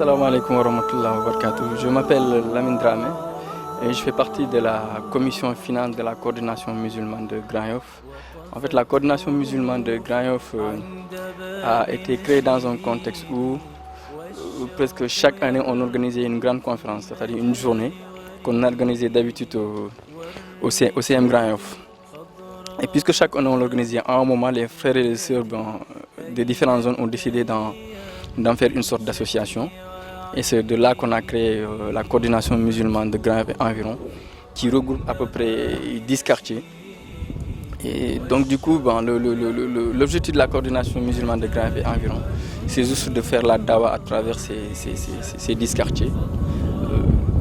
Salam alaikum wa rahmatullahi wa barakatuh. Je m'appelle Lamine Dramé et je fais partie de la commission finance de la coordination musulmane de Grand Yoff. En fait, la coordination musulmane de Grand Yoff a été créée dans un contexte où presque chaque année on organisait une grande conférence, c'est-à-dire une journée qu'on organisait d'habitude au CM Grand Yoff. Et puisque chaque année on l'organisait, à un moment les frères et les sœurs de différentes zones ont décidé d'en faire une sorte d'association. Et c'est de là qu'on a créé la coordination musulmane de Grand Yoff et environ, qui regroupe à peu près 10 quartiers. Et donc du coup, l'objectif de la coordination musulmane de Grand Yoff et environ, c'est juste de faire la dawa à travers ces 10 quartiers.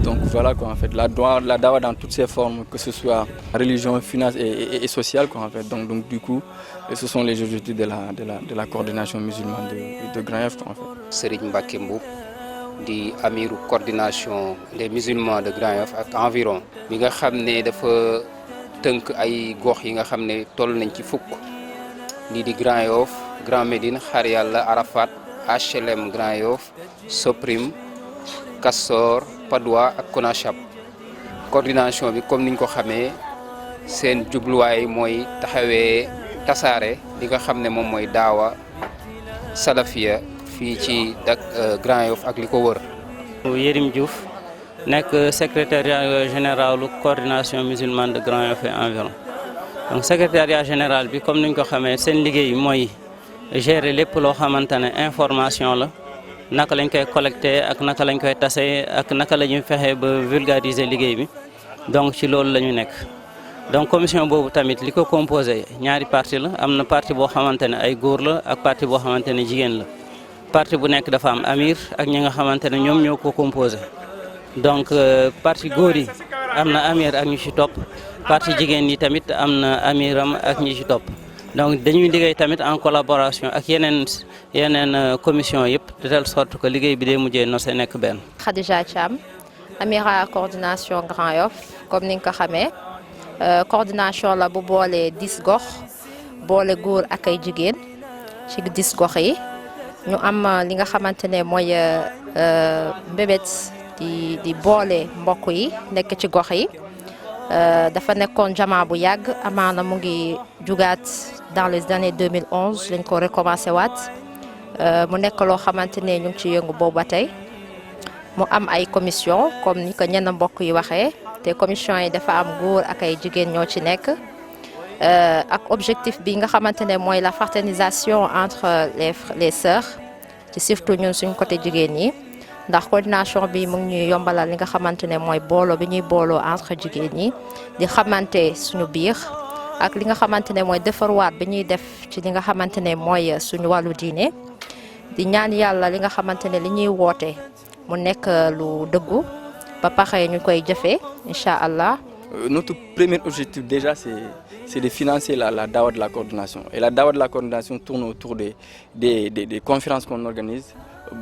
Donc voilà quoi en fait, la dawa dans toutes ses formes, que ce soit religion, finance et sociale quoi en fait. Donc du coup, ce sont les objectifs de la coordination musulmane de Grand Yoff quoi en fait. Serigne Mbacké Mboup di amiru coordination des musulmans de Grand Yoff ak environ mi nga xam ne dafa tënk ay gox yi nga xam ne toll nañ ci fukk lii di Grand Yoff, Grand Médine, Xar Yàlla, Arafat, HLM Grand Yoff, Soprim, Castor, Padoua ak Konachab. Coordination bi comme niñ ko xamee seen jubluwaay mooy taxawee tasaare li nga xam ne moom mooy daawa salafiya fii ci Grand Yoff ak li ko wër. Yérim Diouf nekk secrétaire général coordination musulmane de Grand Yoff et environ. Donc secrétariat général bi comme niñ ko xamee seen liggéey mooy gérer lépp loo xamante ne information la naka lañ koy collecté ak naka lañ koy tasee ak naka la ñuy fexe ba vulgariser liggéey bi donc ci loolu la ñu nekk. Donc commission boobu tamit li ko composé ñaari parti la am na parti boo xamante ne ay góor la ak parti boo xamante ne jigéen la. Parti bu nekk dafa am amir ak ñi nga xamante ne ñoom ñoo ko composé donc parti góor yi am na amir ak ñu ci topp parti jigéen yi tamit am na amiram ak ñi ci topp donc dañuy liggéey tamit en collaboration ak yeneen commission yëpp de telle sorte que liggéey bi day mujjee no se nekk benn. Khadija Thiam amira coordination Grand Yoff comme ni nga ko xamee coordination la bu boole 10 gox boole góor ak ay jigéen ci 10 gox yi. ñu am li nga xamante ne mooy mbébét di boole mbokk yi nekk ci gox yi dafa nekkoon jamaa bu yàgg amaana mu ngi jugaat dans les années 2011 lañ ko recommencé waat mu nekk loo xamante ne ñu ngi ci yëngu boobu ba tey mu am ay commission comme ni ko ñenn mbokk yi waxee te commission yi dafa am góor ak ay jigéen ñoo ci nekk. ak objectif bi nga xamante ne mooy la fraternisation entre les sœurs ci surtout ñun suñ côté jigéen ñi ndax coordination bi mu ngi ñuy yombalal li nga xamante ne mooy booloo bi ñuy booloo entre jigéen ñi di xamante suñu biir ak li nga xamante ne mooy defarwaat bi ñuy def ci li nga xamante ne mooy suñu wàllu diine di ñaan yàlla li nga xamante ne li ñuy woote mu nekk lu dëggu ba pare ñu koy jëfee incha allah. Notre premier objectif déjà c'est de financer la dawa de la coordination. Et la dawa de la coordination tourne autour des conférences qu'on organise.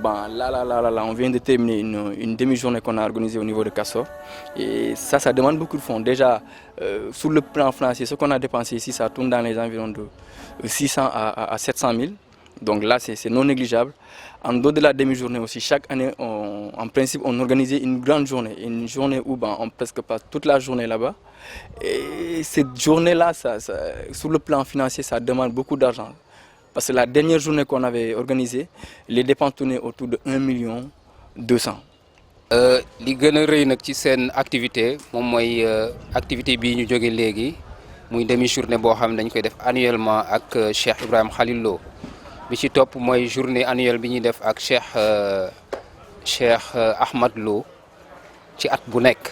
Là, on vient de terminer une demi-journée qu'on a organisée au niveau de Castor. Et ça demande beaucoup de fonds. Déjà, sur le plan financier, ce qu'on a dépensé ici, ça tourne dans les environs de 600 à 700 000. Donc là, c'est non négligeable. En dehors de la demi-journée aussi, chaque année, en principe, on organisait une grande journée. Une journée où on presque passe toute la journée là-bas. Et cette journée-là, sur le plan financier, ça demande beaucoup d'argent. Parce que la dernière journée qu'on avait organisée, les dépenses tournaient autour de 1 200 000. li gën a rëy nag ci seen activité moom mooy activité bii ñu jóge léegi muy demi-journée boo xam ne dañ koy def annuellement ak Cheikh Ibrahim Khalil Lo. bi ci topp mooy journée annuelle bi ñuy def ak Cheikh Ahmad Lo ci at bu nekk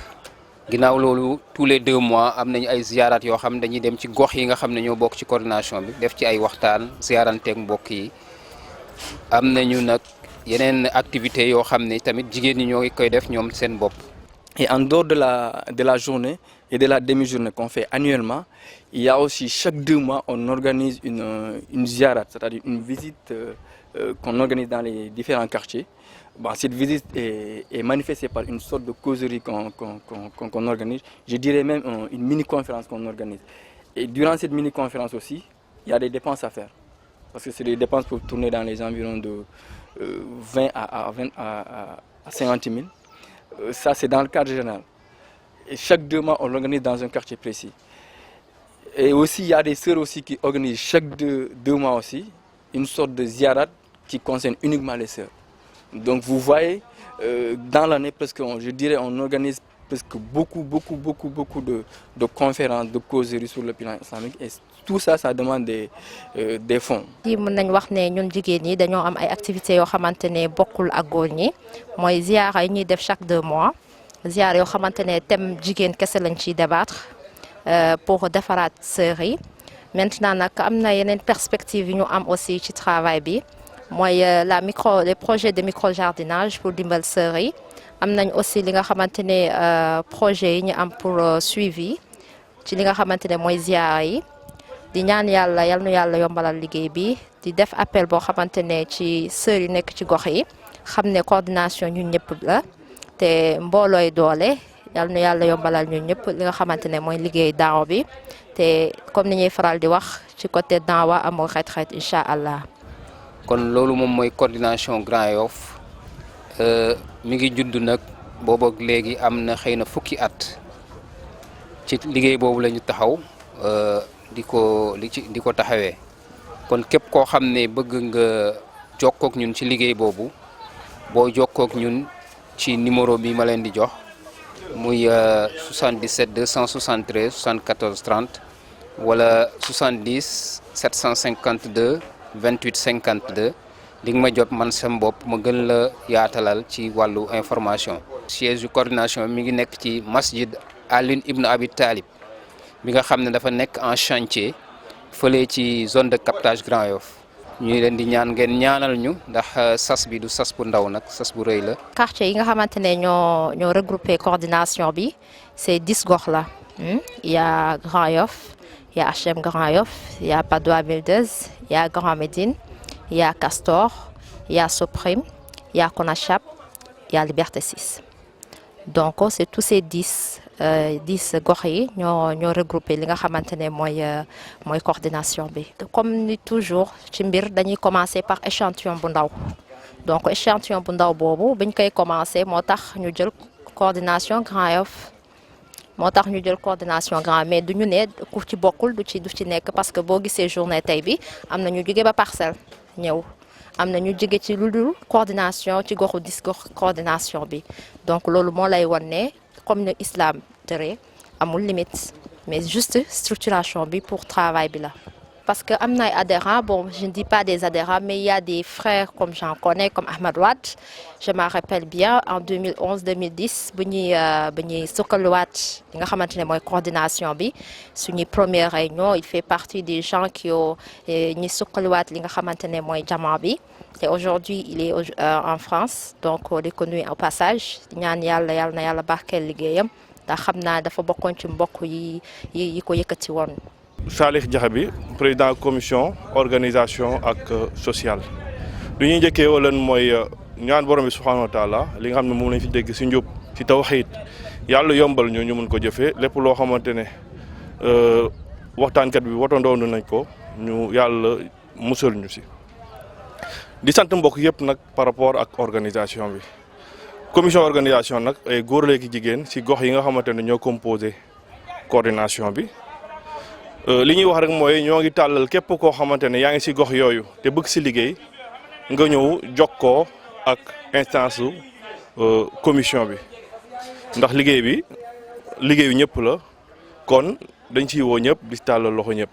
ginnaaw loolu tous les 2 mois am nañu ay ziyaaraat yoo xam ne dañuy dem ci gox yi nga xam ne ñoo bokk ci coordination bi def ci ay waxtaan ziyaaranteeg mbokk yi am nañu nag yeneen activités yoo xam ne tamit jigéen ñi ñoo koy def ñoom seen bopp. Et en dehors de la journée et de la demi-journée qu'on fait annuellement, il y a aussi chaque 2 mois, on organise une ziyarat, c'est-à-dire une visite qu'on organise dans les différents quartiers. Cette visite est manifestée par une sorte de causerie qu'on organise. Je dirais même une mini-conférence qu'on organise. Et durant cette mini-conférence aussi, il y a des dépenses à faire. parce que c'est des dépenses pour tourner dans les environs de 20 à 50 000. Ça, c'est dans le cadre général. Et chaque 2 mois, on l'organise dans un quartier précis. Et aussi, il y a des sœurs aussi qui organisent chaque 2 mois aussi une sorte de ziarat qui concerne uniquement les sœurs. Donc vous voyez, dans l'année, je dirais, on organise presque beaucoup de conférences, de causeries sur le plan islamique. Et tout ça, ça demande des fonds. Mën nañ wax ne ñun jigéen ñi dañoo am ay activités yoo xamante ne bokkul ak góor ñi mooy ziyaara yi ñuy def chaque 2 mois ziyaara yoo xamante ne thème jigéen kese lañ ciy débattre pour defaraat sœurs yi. Maintenant nag am na yeneen perspectives yu ñu am aussi ci travail bi mooy les projets de micro-jardinage pour dimbal sœurs yi. Am nañ aussi li nga xamante ne projet yi ñu am pour suivi ci li nga xamante ne mooy ziyaara yi. Di ñaan yàlla yal na yàlla yombalal liggéey bi di def appel boo xamante ne ci sœurs yi nekk ci gox yi xam ne coordination ñun ñëpp la te mboolooy doole yal na yàlla yombalal ñun ñëpp li nga xamante ne mooy liggéey daaw bi te comme ni ñuy faral di wax ci côté daawa amul xeet-xeet incha allah. kon loolu moom mooy coordination Grand Yoff mi ngi judd nag boobu ak léegi am na xëy na fukki at ci liggéey boobu la ñu taxaw. di ko taxawee kon képp koo xam ne bëgg nga jokkook ñun ci liggéey boobu boo jokkook ñun ci numéro bi ma leen di jox muy 77 273 74 30 wala 70 752 28 52 di nga ma jot man sam bopp ma gën la yaatalal ci wàllu information. Siège de coordination mi ngi nekk ci masjid Ali ibn Abi Talib bi nga xam ne dafa nekk en chantier fële ci zone de captage Grand Yoff ñuy leen di ñaan ngeen ñaanal ñu ndax sas bi du sas bu ndaw nag sas bu rëy la. Quartier yi nga xamante ne ñoo regroupé coordination bi c'est 10 gox la. Il y a Grand Yoff, il y a HLM Grand Yoff, il y a Patte d'Oie Mildeuse, il y a Grand Médine, il y a Castor, il y a Soprim, il y a Konachap, il y a Liberté 6. Donc c'est tous ces 10 gox yi ñoo regroupé li nga xamante ne mooy coordination bi. Comme ni toujours ci mbir dañuy commencer par échantillon bu ndaw donc échantillon bu ndaw boobu biñ koy commencer moo tax ñu jël coordination Grand Yoff mais du ñu ne ku ci bokkul du ci nekk parce que boo gisee journée tey bi am na ñu jóge ba Parcelles ñëw. am na ñu jóge ci lu dul coordination ci goxu 10 gox coordination bi donc loolu moo lay wan ne comme ne islam tere amul limite mais juste structuration bi pour travail bi la. Parce que am na ay adhérents bon je ne dis pas des adhérents mais il y a des frères comme j'en connais comme Ahmad Wade je me rappelle bien en 2011-2010 bu ñuy sukkaliwaat li nga xamante ne mooy coordination bi suñuy première réunion il fait partie des gens qui ont ñi sukkaliwaat li nga xamante ne mooy jamaa bi te aujourd'hui il est en France donc on est connu au passage ñaan yàlla na yàlla barkeel liggéeyam ndax xam naa dafa bokkoon ci mbokk yi ko yëkkati woon. Salih Diakhaby président commission organisation ak sociale lu ñuy njëkkee wala mooy ñaan borom bi subhanahu wa taala li nga xam ne moom lañ fi dégg si njub ci tawhid yàlla yombal ñu mun ko jëfee lépp loo xamante ne waxtaankat bi watandoon nañ ko ñu yàlla musal ñu si. di sant mbokk yëpp nag par rapport ak organisation bi commission organisation nag ay góor léegi jigéen si gox yi nga xamante ne ñoo composé coordination bi. li ñuy wax rek mooy ñoo ngi tàllal képp koo xamante ne yaa ngi ci gox yooyu te bëgg ci liggéey nga ñëw jokkoo ak instance commission bi ndax liggéeyu ñëpp la kon dañ ciy woo ñëpp di tàllal loxo ñëpp.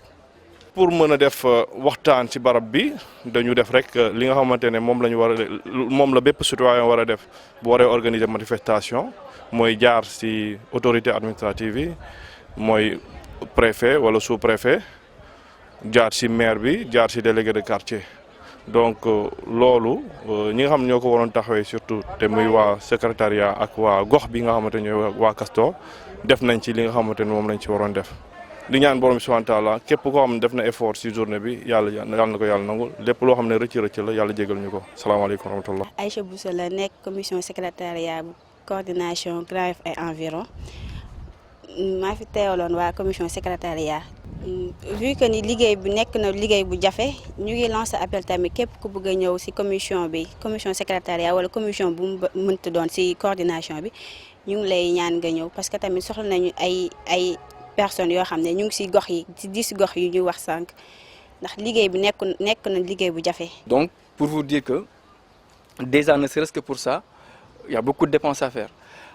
pour mën a def waxtaan ci barab bi dañu def rek li nga xamante ne moom la bépp citoyen war a def bu waree organiser manifestation mooy jaar ci autorité administrative yi mooy. Préfet wala sous-préfet jaar ci maire bi jaar ci délégué de quartier donc loolu ñi nga xam ñoo ko waroon taxawee surtout te muy waa secrétariat ak waa gox bi nga xamante ñooy waa Castor def nañ ci li nga xamante ne moom lañ ci waroon def di ñaan borom subhanahu wa taala képp koo xam ne def na effort ci journée bi yàlla na ko yàlla nangul lépp loo xam ne rëcc la yàlla jégal ñu ko salaamaaleykum wa rahmatullah. Aïcha Bousso la nekk commission secrétariat bu coordination Grand Yoff et environ maa fi teewaloon waa commission secrétariat. Vu que ni liggéey bi nekk na liggéey bu jafe ñu ngi lancé appel tamit képp ku bëgg a ñëw ci commission bi commission secrétariat wala commission bu mu mënti doon ci coordination bi ñu ngi lay ñaan nga ñëw parce que tamit soxla nañu ay personnes yoo xam ne ñu ngi ci gox yi ci 10 gox yi ñu wax sànq ndax liggéey bi nekk na liggéey bu jafe. Donc pour vous dire que déjà ne serait-ce que pour ça il y a beaucoup de dépenses à faire.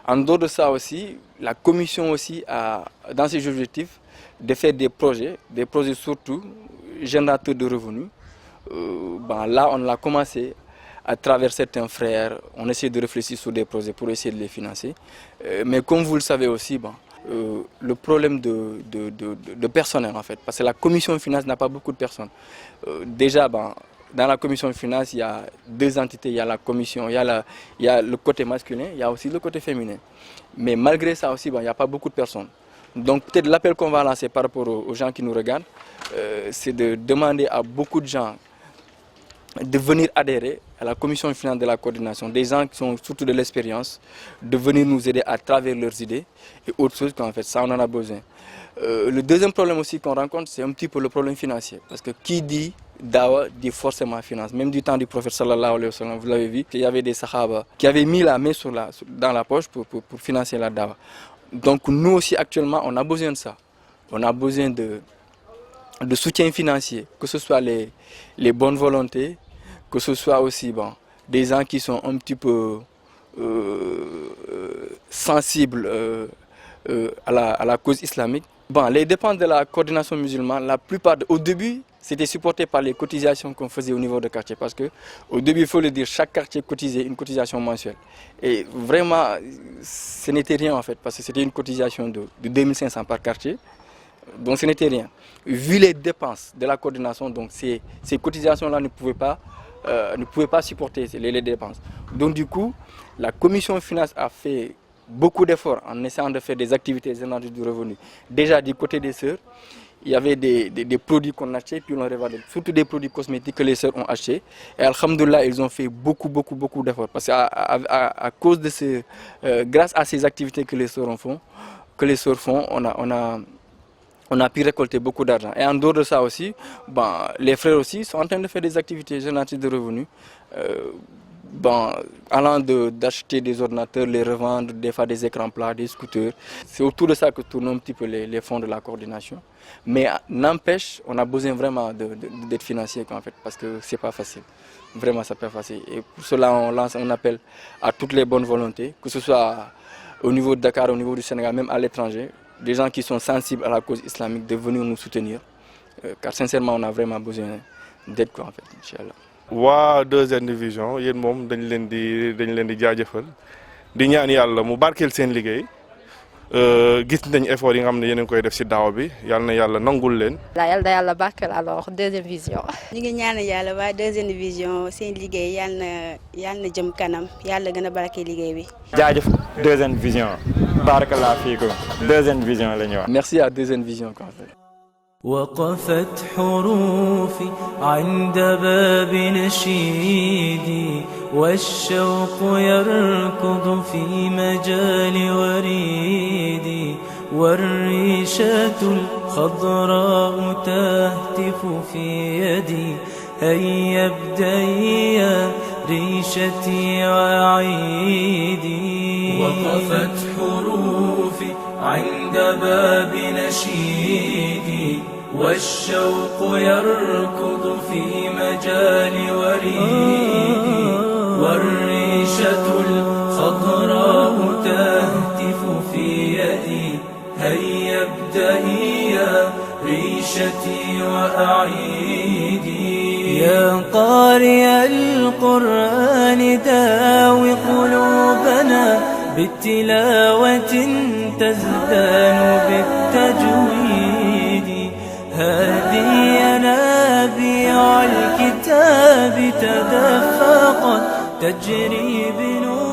En dehors de ça aussi, la commission aussi a dans ses objectifs de faire des projets surtout générateurs de revenus. Là, on l'a commencé à travers certains frères. On essaie de réfléchir sur des projets pour essayer de les financer. Mais comme vous le savez aussi, le problème de personnel en fait, parce que la commission finance n'a pas beaucoup de personnes. Déjà, dans la commission finance, il y a 2 entités. Il y a la commission, il y a le côté masculin, il y a aussi le côté féminin. Mais malgré ça aussi, il n'y a pas beaucoup de personnes. Donc peut-être l'appel qu'on va lancer par rapport aux gens qui nous regardent, c'est de demander à beaucoup de gens de venir adhérer à la commission finance de la coordination, des gens qui sont surtout de l'expérience, de venir nous aider à travers leurs idées et autres choses qu'en fait, ça on en a besoin. Le deuxième problème aussi qu'on rencontre, c'est un petit peu le problème financier. Parce que qui dit Dawa dit forcément finance. Même du temps du prophète sallallahu alayhi wa sallam, vous l'avez vu, il y avait des sahaba qui avaient mis la main dans la poche pour financer la Dawa. Donc nous aussi actuellement, on a besoin de ça. On a besoin de soutien financier, que ce soit les bonnes volontés, que ce soit aussi des gens qui sont un petit peu sensibles à la cause islamique. Les dépenses de la coordination musulmane, la plupart, au début, c'était supporté par les cotisations qu'on faisait au niveau de quartier. Parce qu'au début, il faut le dire, chaque quartier cotisait une cotisation mensuelle. Et vraiment, ce n'était rien en fait, parce que c'était une cotisation de 2500 par quartier. Donc ce n'était rien. Vu les dépenses de la coordination, donc ces cotisations-là ne pouvaient pas supporter les dépenses. Donc du coup, la commission finance a fait beaucoup d'efforts en essayant de faire des activités génératrices du revenu. Déjà du côté des sœurs, il y avait des produits qu'on achetait puis on les revendait, surtout des produits cosmétiques que les sœurs ont achetés. Et alhamdoulilah, ils ont fait beaucoup d'efforts. Parce qu'à cause de grâce à ces activités que les sœurs font, on a pu récolter beaucoup d'argent. Et en dehors de ça aussi, les frères aussi sont en train de faire des activités génératrices de revenus. Allant d'acheter des ordinateurs, les revendre, des fois des écrans plats, des scooters. C'est autour de ça que tournent un petit peu les fonds de la coordination. Mais n'empêche, on a besoin vraiment d'être financier en fait, parce que c'est pas facile. Vraiment, c'est pas facile. Et pour cela, on lance un appel à toutes les bonnes volontés, que ce soit au niveau de Dakar, au niveau du Sénégal, même à l'étranger, des gens qui sont sensibles à la cause islamique, de venir nous soutenir. Car sincèrement, on a vraiment besoin d'aide en fait, Inch'Allah. waa 2e division yéen moom dañ leen di jaajëfal di ñaan yàlla mu barkeel seen liggéey gis nañ effort yi nga xam ne yéen a ngi koy def ci daaw bi yàlla na yàlla nangul leen. yàlla barkeel alors 2e vision. ñu ngi ñaan yàlla waa 2e vision seen liggéey yàlla na jëm kanam yàlla gën a barkeel liggéey bi. jaajëf 2e vision barakallahu fiikum 2e vision la ñu wax. Merci à 2e vision en fait. وقفت حروفي عند باب نشيدي والشوق يركض في مجال وريدي والريشة الخضراء تهتف في يدي هيا ابدئي يا ريشتي وعيدي. وقفت حروفي عند باب نشيدي والشوق يركض في مجال وريدي والريشة الخضراء تهتف في يدي هيا ابدئي يا ريشتي وأعيدي. يا قارئ القرآن داوي قلوبنا بالتلاوة تزدان بالتجويد هذه ينابيع الكتاب تدفقت تجري بنور